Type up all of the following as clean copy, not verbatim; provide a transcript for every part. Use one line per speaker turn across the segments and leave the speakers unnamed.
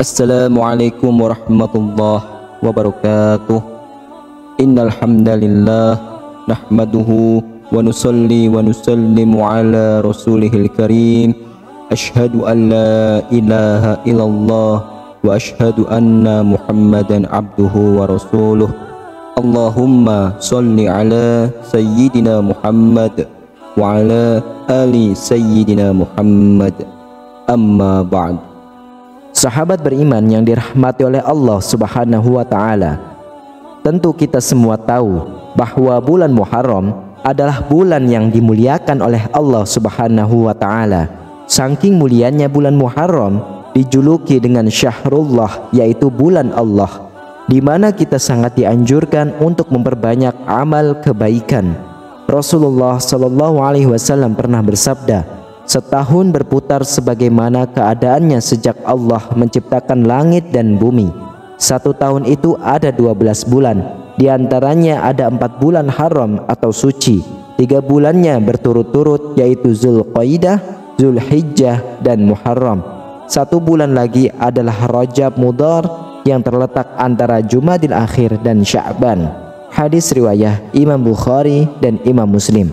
Assalamualaikum warahmatullahi wabarakatuh. Innal hamdalillah nahmaduhu wa nusalli wa nusallimu ala rasulihil karim. Ashhadu an la ilaha illallah wa ashhadu anna Muhammadan abduhu wa rasuluh. Allahumma salli ala sayyidina Muhammad wa ala ali sayyidina Muhammad. Amma ba'd. Sahabat beriman yang dirahmati oleh Allah Subhanahu wa taala, tentu kita semua tahu bahwa bulan Muharram adalah bulan yang dimuliakan oleh Allah Subhanahu wa taala. Saking mulianya bulan Muharram dijuluki dengan Syahrullah, yaitu bulan Allah, di mana kita sangat dianjurkan untuk memperbanyak amal kebaikan. Rasulullah Shallallahu Alaihi Wasallam pernah bersabda, setahun berputar sebagaimana keadaannya sejak Allah menciptakan langit dan bumi. Satu tahun itu ada 12 bulan, di antaranya ada 4 bulan haram atau suci. 3 bulannya berturut-turut, yaitu Zulqaidah, Zulhijjah, dan Muharram. 1 bulan lagi adalah Rajab Mudhar yang terletak antara Jumadil Akhir dan Sya'ban. Hadis riwayah Imam Bukhari dan Imam Muslim.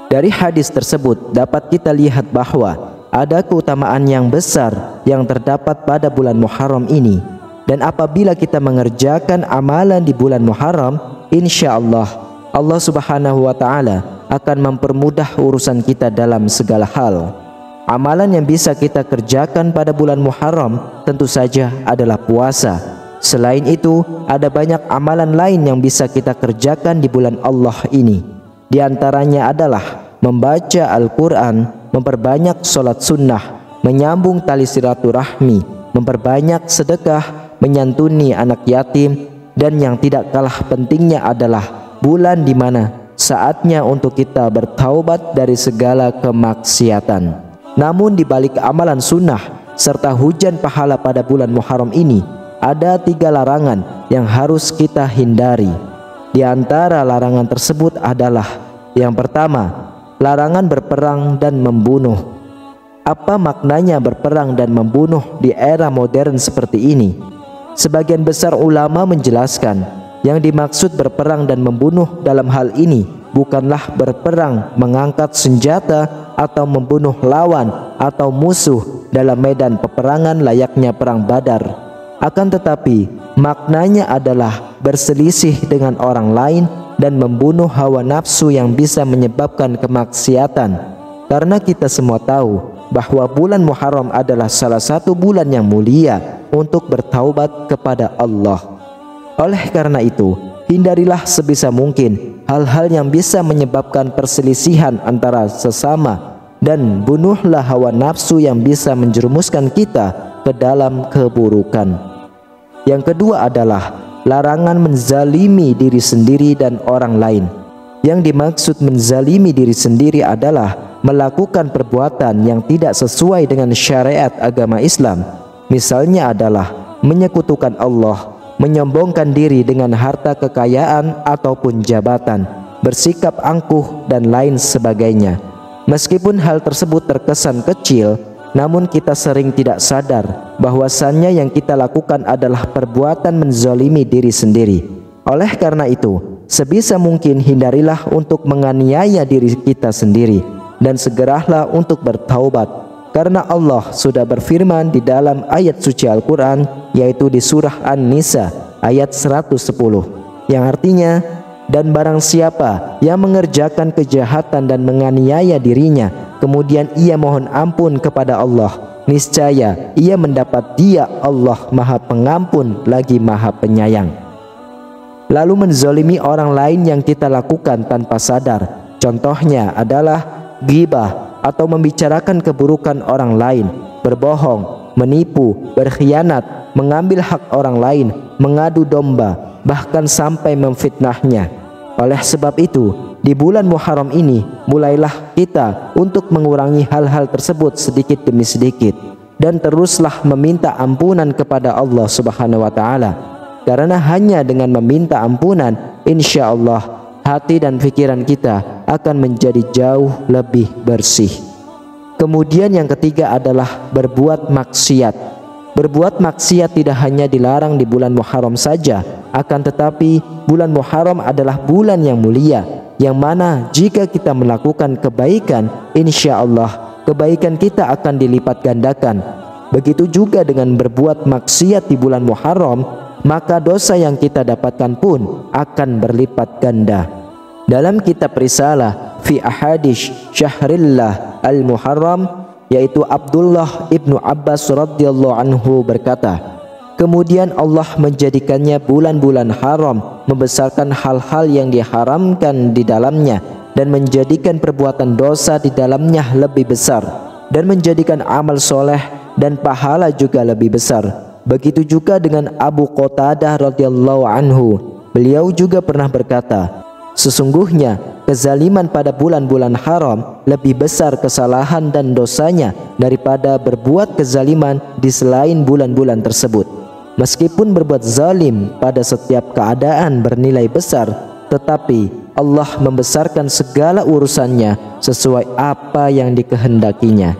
Dari hadis tersebut dapat kita lihat bahwa ada keutamaan yang besar yang terdapat pada bulan Muharram ini, dan apabila kita mengerjakan amalan di bulan Muharram, insya Allah Allah Subhanahu wa taala akan mempermudah urusan kita dalam segala hal. Amalan yang bisa kita kerjakan pada bulan Muharram tentu saja adalah puasa. Selain itu, ada banyak amalan lain yang bisa kita kerjakan di bulan Allah ini. Di antaranya adalah membaca Al-Quran, memperbanyak sholat sunnah, menyambung tali silaturahmi, memperbanyak sedekah, menyantuni anak yatim, dan yang tidak kalah pentingnya adalah bulan di mana saatnya untuk kita bertaubat dari segala kemaksiatan. Namun di balik amalan sunnah serta hujan pahala pada bulan Muharram ini, ada 3 larangan yang harus kita hindari. Di antara larangan tersebut adalah yang pertama, larangan berperang dan membunuh. Apa maknanya berperang dan membunuh di era modern seperti ini? Sebagian besar ulama menjelaskan, yang dimaksud berperang dan membunuh dalam hal ini bukanlah berperang mengangkat senjata atau membunuh lawan atau musuh dalam medan peperangan layaknya perang Badar. Akan tetapi maknanya adalah berselisih dengan orang lain dan membunuh hawa nafsu yang bisa menyebabkan kemaksiatan. Karena kita semua tahu bahwa bulan Muharram adalah salah satu bulan yang mulia untuk bertaubat kepada Allah. Oleh karena itu, hindarilah sebisa mungkin hal-hal yang bisa menyebabkan perselisihan antara sesama, dan bunuhlah hawa nafsu yang bisa menjerumuskan kita ke dalam keburukan. Yang kedua adalah larangan menzalimi diri sendiri dan orang lain. Yang dimaksud menzalimi diri sendiri adalah melakukan perbuatan yang tidak sesuai dengan syariat agama Islam. Misalnya adalah menyekutukan Allah, menyombongkan diri dengan harta kekayaan ataupun jabatan, bersikap angkuh dan lain sebagainya. Meskipun hal tersebut terkesan kecil, namun kita sering tidak sadar bahwasannya yang kita lakukan adalah perbuatan menzalimi diri sendiri. Oleh karena itu, sebisa mungkin hindarilah untuk menganiaya diri kita sendiri, dan segeralah untuk bertaubat. Karena Allah sudah berfirman di dalam ayat suci Al-Quran, yaitu di surah An-Nisa ayat 110, yang artinya, dan barang siapa yang mengerjakan kejahatan dan menganiaya dirinya, kemudian ia mohon ampun kepada Allah, niscaya ia mendapat Dia Allah Maha Pengampun lagi Maha Penyayang. Lalu menzalimi orang lain yang kita lakukan tanpa sadar, contohnya adalah ghibah atau membicarakan keburukan orang lain, berbohong, menipu, berkhianat, mengambil hak orang lain, mengadu domba, bahkan sampai memfitnahnya. Oleh sebab itu, di bulan Muharram ini mulailah kita untuk mengurangi hal-hal tersebut sedikit demi sedikit, dan teruslah meminta ampunan kepada Allah Subhanahu wa taala. Karena hanya dengan meminta ampunan, insya Allah hati dan pikiran kita akan menjadi jauh lebih bersih. Kemudian yang ketiga adalah berbuat maksiat.
Berbuat maksiat tidak hanya dilarang di bulan Muharram saja, akan tetapi bulan Muharram adalah bulan yang mulia, yang mana jika kita melakukan kebaikan, insya Allah kebaikan kita akan dilipat gandakan. Begitu juga dengan berbuat maksiat di bulan Muharram, maka dosa yang kita dapatkan pun akan berlipat ganda. Dalam kitab Risalah fi Ahadits Syahrillah Al-Muharram, yaitu Abdullah ibnu Abbas radhiyallahu anhu berkata, kemudian Allah menjadikannya bulan-bulan haram, membesarkan hal-hal yang diharamkan di dalamnya, dan menjadikan perbuatan dosa di dalamnya lebih besar, dan menjadikan amal soleh dan pahala juga lebih besar. Begitu juga dengan Abu Qatadah radhiyallahu anhu, beliau juga pernah berkata, sesungguhnya kezaliman pada bulan-bulan haram lebih besar kesalahan dan dosanya daripada berbuat kezaliman di selain bulan-bulan tersebut. Meskipun berbuat zalim pada setiap keadaan bernilai besar, tetapi Allah membesarkan segala urusannya sesuai apa yang dikehendakinya.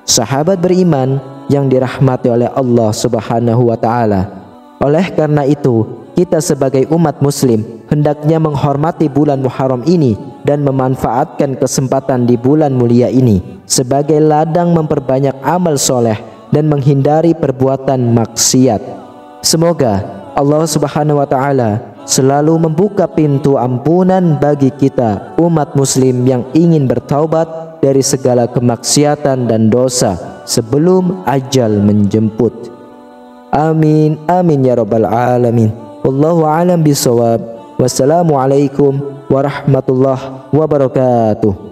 Sahabat beriman yang dirahmati oleh Allah Subhanahu wa Ta'ala, oleh karena itu kita sebagai umat muslim hendaknya menghormati bulan Muharram ini dan memanfaatkan kesempatan di bulan mulia ini sebagai ladang memperbanyak amal soleh dan menghindari perbuatan maksiat. Semoga Allah Subhanahu wa Ta'ala selalu membuka pintu ampunan bagi kita umat muslim yang ingin bertaubat dari segala kemaksiatan dan dosa sebelum ajal menjemput. Amin amin ya rabbal alamin. Wallahu a'lam bishawab. Wassalamualaikum warahmatullahi wabarakatuh.